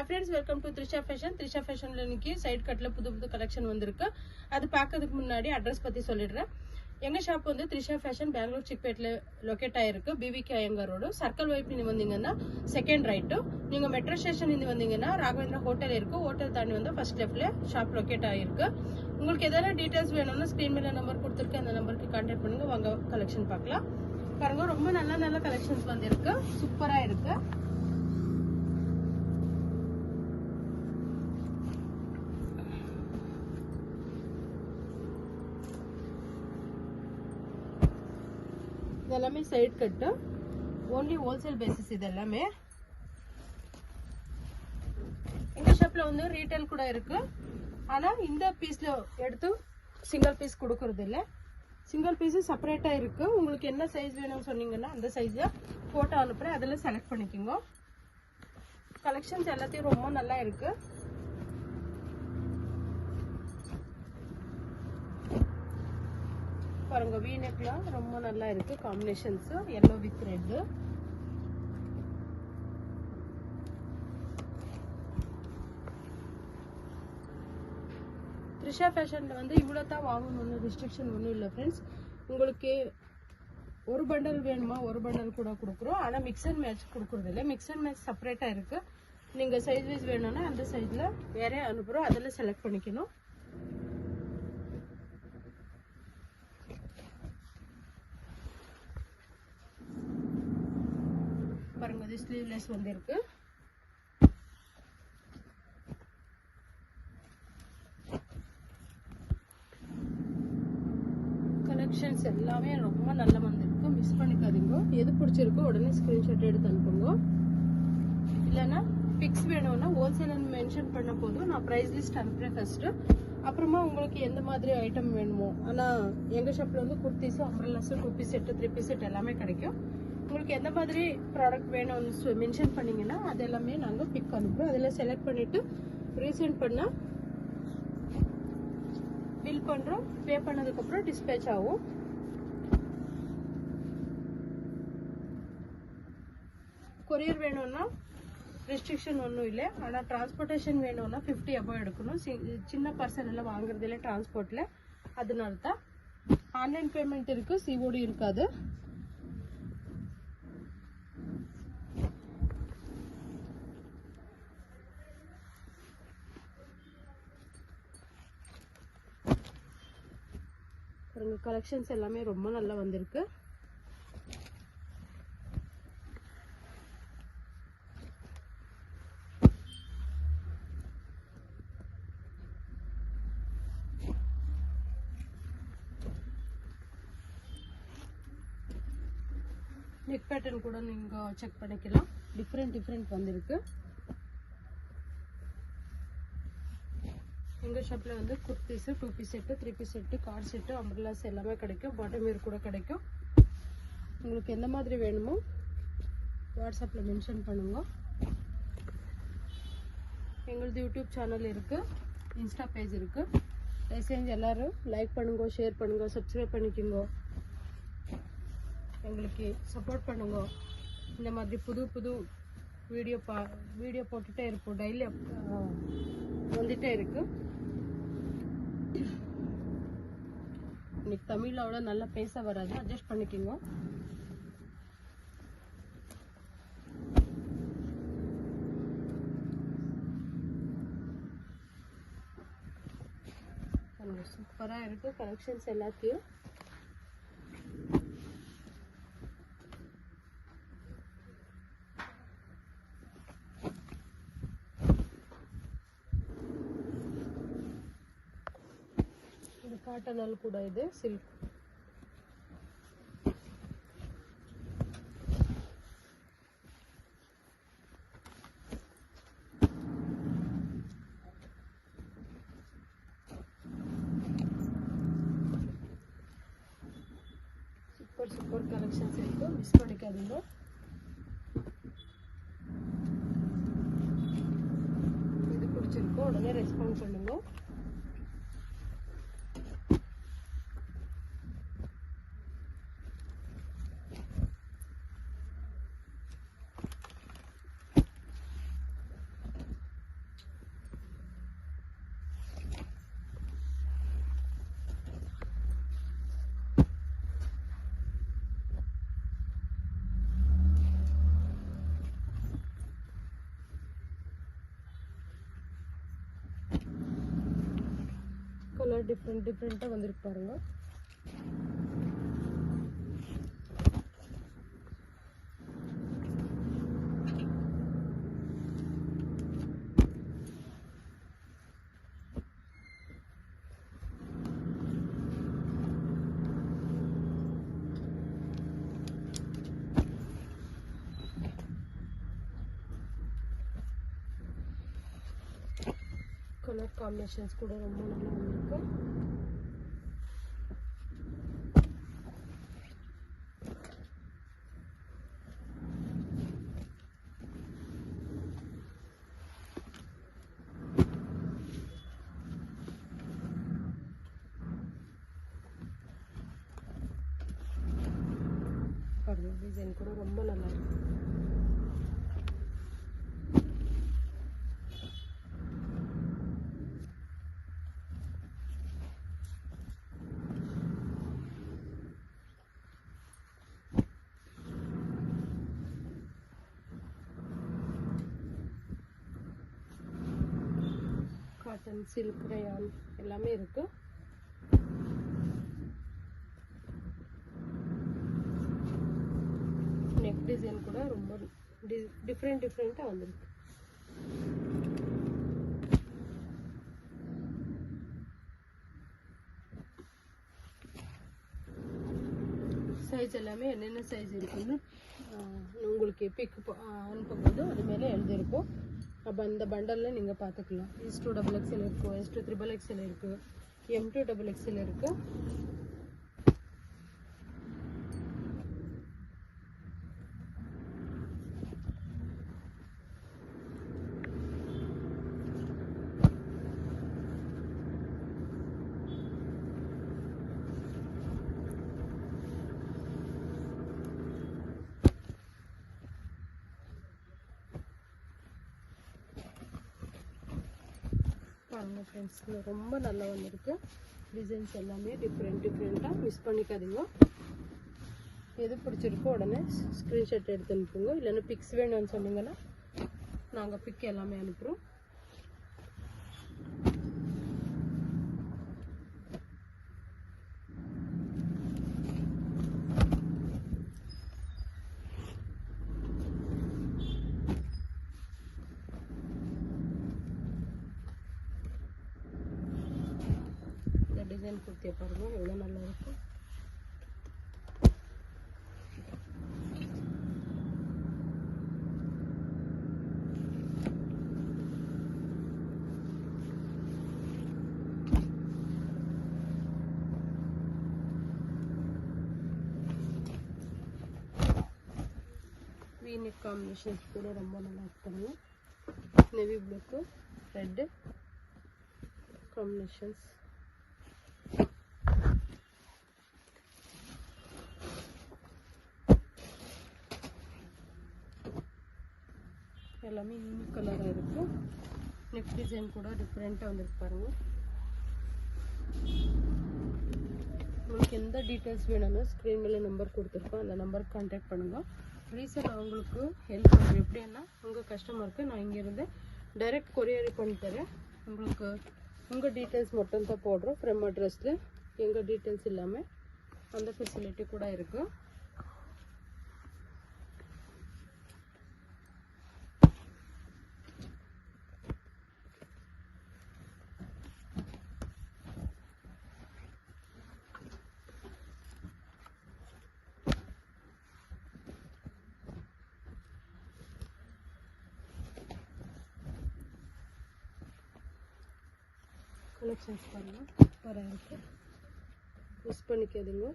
Hi friends, welcome to Trisha Fashion. Trisha Fashion la இன்னைக்கு side கட்ல புது collection வந்திருக்கு. அது பார்க்கிறதுக்கு முன்னாடி அட்ரஸ் பத்தி சொல்லிடுறேன். எங்க ஷாப் வந்து த்ரிஷா ஃபேஷன் பெங்களூர் சிக்பேட்ல லொகேட் ஆயிருக்கு. PVK Iyengar road circle vibe நீங்க வந்தீங்கன்னா செகண்ட் ரைட். நீங்க மெட்ரோ ஸ்டேஷன் இருந்து வந்தீங்கன்னா ராகவேந்திரா ஹோட்டல் இருக்கு. ஹோட்டல் தாண்டி வந்து ஃபர்ஸ்ட் லெஃப்ட்ல ஷாப் லொகேட் ஆயிருக்கு. உங்களுக்கு ஏதாவது டீடைல்ஸ் வேணும்னா ஸ்கிரீன் மேல நம்பர் கொடுத்துருக்கேன். அந்த நம்பருக்கு கான்டாக்ட் பண்ணுங்க. வாங்க கலெக்ஷன் பார்க்கலாம். பாருங்க ரொம்ப நல்ல கலெக்ஷன்ஸ் வந்திருக்கு. சூப்பரா இருக்கு. இதெல்லாமே side cut, only wholesale basis. இதெல்லாமே இந்த ஷாப்ல வந்து ரீட்டைல் கூட இருக்கு. ஆனா இந்த பீஸ்ல எடுத்து சிங்கிள் பீஸ் கொடுக்கறது இல்ல. சிங்கிள் பீஸ் செப்பரேட்டா இருக்கு. உங்களுக்கு என்ன சைஸ் வேணும்னு சொன்னீங்கன்னா அந்த சைஸ்ல போட்டோ அனுப்புறேன். அதுல செலக்ட் பண்ணிக்கோங்க. கலெக்ஷன்ஸ் எல்லாத்தையும் ரொம்ப நல்லா இருக்கு. பாருங்க வீநெக்லாம் ரொம்ப நல்லா இருக்கு. Combinations yellow with red. Trisha ஃபேஷன்ல வந்து இவ்வளவு தான் வாங்கணும்னு ரெஸ்ட்ரிக்ஷன் ஒன்றும் இல்லை ஃப்ரெண்ட்ஸ். உங்களுக்கு ஒரு பண்டல் வேணுமா ஒரு பண்டல் கூட கொடுக்குறோம். ஆனா மிக்ஸ் அண்ட் மேட்ச் கொடுக்கறது இல்லை. மிக்ஸ் அண்ட் மேட்ச் செப்பரேட்டா இருக்கு. நீங்க சைஸ் வைஸ் வேணும்னா அந்த சைஸ்ல வேற அனுப்புறோம். அதில் செலக்ட் பண்ணிக்கணும். பாருங்க இது ஸ்லீவ்லெஸ் வந்திருக்கு. கலெக்ஷன்ஸ் எல்லாமே ரொம்ப நல்லா வந்திருக்கு. மிஸ் பண்ணிக்காதீங்க. எது பிடிச்சிருக்கோ உடனே ஸ்கிரீன்ஷாட் எடுத்து அனுப்புங்க. இல்லைன்னா பிக்ஸ் வேணும்னா ஹோல்சேல் மென்ஷன் பண்ண போதும் நான் ப்ரைஸ் லிஸ்ட் அனுப்புறேன் ஃபர்ஸ்ட். அப்புறமா உங்களுக்கு எந்த மாதிரி ஐட்டம் வேணுமோ. ஆனா எங்க ஷாப்ல வந்து kurtis, umbrellas, 2 piece set, 3 piece set எல்லாமே கிடைக்கும். உங்களுக்கு எந்த மாதிரி ப்ராடக்ட் வேணும்னு மென்ஷன் பண்ணீங்கன்னா அது எல்லாமே நாங்கள் பிக் அனுப்புறோம். அதில் செலக்ட் பண்ணிட்டு ரீசெண்ட் பண்ணா பில் பண்றோம். பே பண்ணதுக்கப்புறம் டிஸ்பேச் ஆகும். கொரியர் வேணும்னா ரெஸ்ட்ரிக்ஷன் ஒன்றும் இல்லை. ஆனால் டிரான்ஸ்போர்ட்டேஷன் வேணும்னா 50 above எடுக்கணும். சின்ன பார்சல் எல்லாம் வாங்குறதுல டிரான்ஸ்போர்ட்ல. அதனால தான் ஆன்லைன் பேமெண்ட் இருக்கு, சிஓடி இருக்காது. கலெக்ஷன்ஸ் எல்லாமே ரொம்ப நல்லா வந்திருக்கு. நெக் பேட்டர்ன் கூட நீங்க செக் பண்ணிக்கலாம். டிஃப்ரெண்ட் வந்திருக்கு. எங்க ஷாப்ல வந்து kurtis, 2 piece set, 3 piece set, card set, umbrellas எல்லாமே கிடைக்கும். பாட்டம் வேர் கூட கிடைக்கும். உங்களுக்கு எந்த மாதிரி வேணுமோ வாட்ஸ்அப்ல மென்ஷன் பண்ணுங்க. எங்களது யூடியூப் சேனல் இருக்கு, இன்ஸ்டா பேஜ் இருக்கு. தயவுசெஞ்சு எல்லாரும் லைக் பண்ணுங்க, ஷேர் பண்ணுங்க, சப்ஸ்கிரைப் பண்ணிக்கோங்க. எங்களுக்கு சப்போர்ட் பண்ணுங்க. இந்த மாதிரி புது வீடியோ போட்டுட்டே இருப்போம். டெய்லி வந்துட்டே இருக்கு. இன்னைக்கு தமிழ்ல அவ்வளோ நல்லா பேச வராது, அட்ஜஸ்ட் பண்ணிக்கோங்க. சூப்பரா இருக்கு கலெக்ஷன்ஸ் எல்லாத்தையும். காட்டன் கூட இது சில்க். சூப்பர் கலெக்ஷன்ஸ் இருக்கு. மிஸ் பண்ணிக்காதீங்க. இது பிடிச்சிருக்கோ உடனே ரெஸ்பாண்ட் பண்ணுங்க. கலர் டிஃப்ரெண்ட்டாக வந்துருக்கு பாருங்க. கலர் காம்பினேஷன்ஸ் கூட ரொம்ப நல்லா வந்திருக்கு. பாருங்க டிசைன் கூட ரொம்ப நல்லா இருக்கு. காட்டன், சில்க், ரயான் எல்லாமே இருக்கு. நெக் டிசைன் கூட ரொம்ப டிஃப்ரெண்ட்டாக வந்திருக்கு. சைஸ் எல்லாமே என்னென்ன சைஸ் இருக்குன்னு உங்களுக்கு பிக் அனுப்பும்போது அது மேலே எழுதியிருக்கும். அப்போ அந்த பண்டலில் நீங்கள் பார்த்துக்கலாம். S2 XXL இருக்குது, S2 XXL இருக்குது, M2 XXL இருக்குது. பாருங்க ஃப்ரெண்ட்ஸ், ரொம்ப நல்லா வந்திருக்கு. டிசைன்ஸ் எல்லாமே டிஃப்ரெண்ட்டாக மிஸ் பண்ணிக்காதீங்க. எது பிடிச்சிருக்கோ உடனே ஸ்க்ரீன்ஷாட் எடுத்து அனுப்புங்க. இல்லைன்னா பிக்ஸ் வேணும்னு சொன்னீங்கன்னா நாங்கள் பிக் எல்லாமே அனுப்புகிறோம். டிசைன் குர்த்தியை பாருங்க எவ்வளோ நல்லா இருக்கும். வீநெக் காம்பினேஷன்ஸ் கூட ரொம்ப நல்லா இருக்காங்க. நேவி ப்ளூக்கு ரெட்டு காம்பினேஷன்ஸ். எல்லாமே யூனிக் கலராக இருக்குது. நெக் டிசைன் கூட டிஃப்ரெண்ட்டாக வந்துருக்கு பாருங்க. உங்களுக்கு எந்த டீட்டெயில்ஸ் வேணும்னா ஸ்க்ரீன் மேலே நம்பர் கொடுத்துருக்கோம், அந்த நம்பருக்கு கான்டாக்ட் பண்ணுங்கள். ரீசெண்ட் அவங்களுக்கு ஹெல்ப் பண்ணுறேன். எப்படின்னா உங்கள் கஸ்டமருக்கு நான் இங்கேருந்து டைரெக்ட் கொரியர் பண்ணி தரேன். உங்களுக்கு உங்கள் டீட்டெயில்ஸ் மட்டும் தான் போடுறோம். ஃப்ரம் அட்ரஸில் எங்கள் டீட்டெயில்ஸ் இல்லாமல் அந்த ஃபெசிலிட்டி கூட இருக்குது. கலெக்ஷன்ஸ் பாருங்கள், சூப்பராக இருக்குது. மிஸ் பண்ணிக்காதீங்க.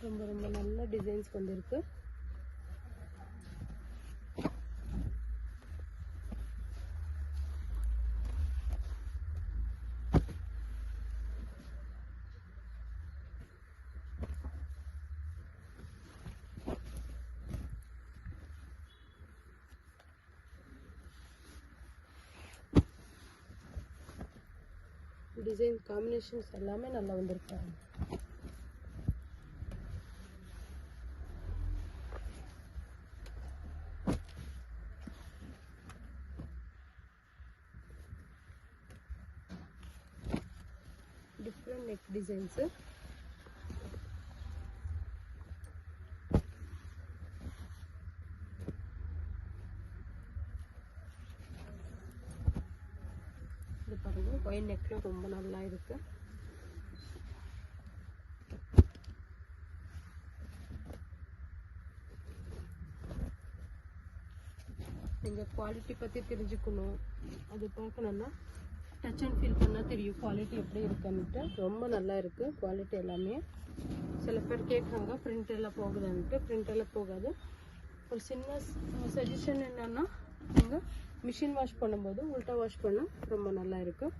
ரொம்ப நல்ல டிசைன்ஸ் வந்துருக்கு. டிசைன் காம்பினேஷன்ஸ் எல்லாமே நல்லா வந்திருக்காங்க. Neck designs. இது பாருங்க ஒயின் நெக்ல ரொம்ப நல்லா இருக்கு. நீங்கள் குவாலிட்டி பற்றி தெரிஞ்சுக்கணும், அது பார்க்கணுன்னா டச் அண்ட் ஃபீல் பண்ணால் தெரியும் குவாலிட்டி எப்படி இருக்குன்னுட்டு. ரொம்ப நல்லா இருக்குது குவாலிட்டி எல்லாமே. சில பேர் கேட்குறாங்க பிரிண்ட் எல்லாம் போகுதுன்ட்டு. பிரிண்ட் எல்லாம் போகாது. ஒரு சின்ன சஜஷன் என்னென்னா, நீங்கள் மிஷின் வாஷ் பண்ணும்போது உல்ட்டா வாஷ் பண்ணால் ரொம்ப நல்லா இருக்கும்.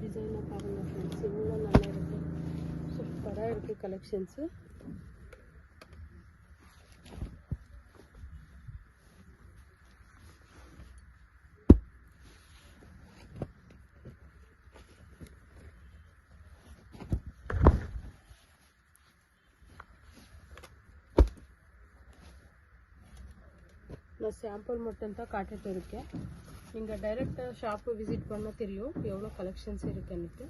டிசைனை பாருங்கள் ஃப்ரெண்ட்ஸ், இவ்வளோ நல்லா இருக்குது. சூப்பராக இருக்குது கலெக்ஷன்ஸு. நான் சாம்பிள் மட்டும்தான் காட்டிட்டு இருக்கேன். நீங்கள் டைரெக்டாக ஷாப்பு விசிட் பண்ணால் தெரியும் எவ்வளோ கலெக்ஷன்ஸ் இருக்குன்னுட்டு.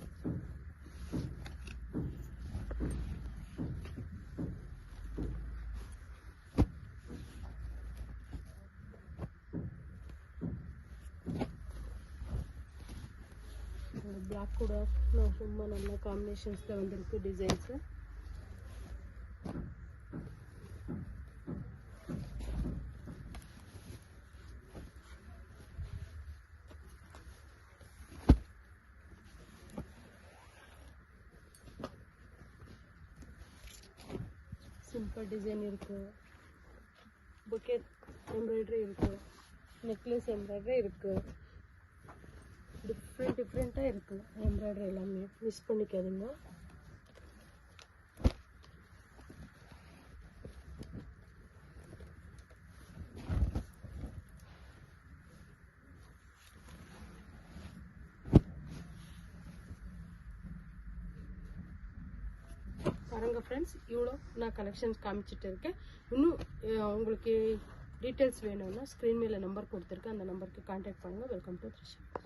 பிளாக் கூட ரொம்ப நல்ல காம்பினேஷன்ஸில் வந்துருக்கு டிசைன்ஸு. சிம்பிள் டிசைன் இருக்குது, புக்கெட் எம்ப்ராய்டரி இருக்குது, நெக்லஸ் எம்ப்ராய்டரி இருக்குது. டிஃப்ரெண்ட்டாக இருக்குது எம்ப்ராய்டரி எல்லாமே. மிஸ் பண்ணிக்காதீங்க. பாருங்க ஃப்ரெண்ட்ஸ், இவ்வளோ நான் கலெக்ஷன்ஸ் காமிச்சிட்டு இருக்கேன். இன்னும் உங்களுக்கு டீட்டெயில்ஸ் வேணும்னா ஸ்க்ரீன் மேலே நம்பர் கொடுத்துருக்கேன், அந்த நம்பருக்கு கான்டாக்ட் பண்ணுங்கள். Welcome to Trisha.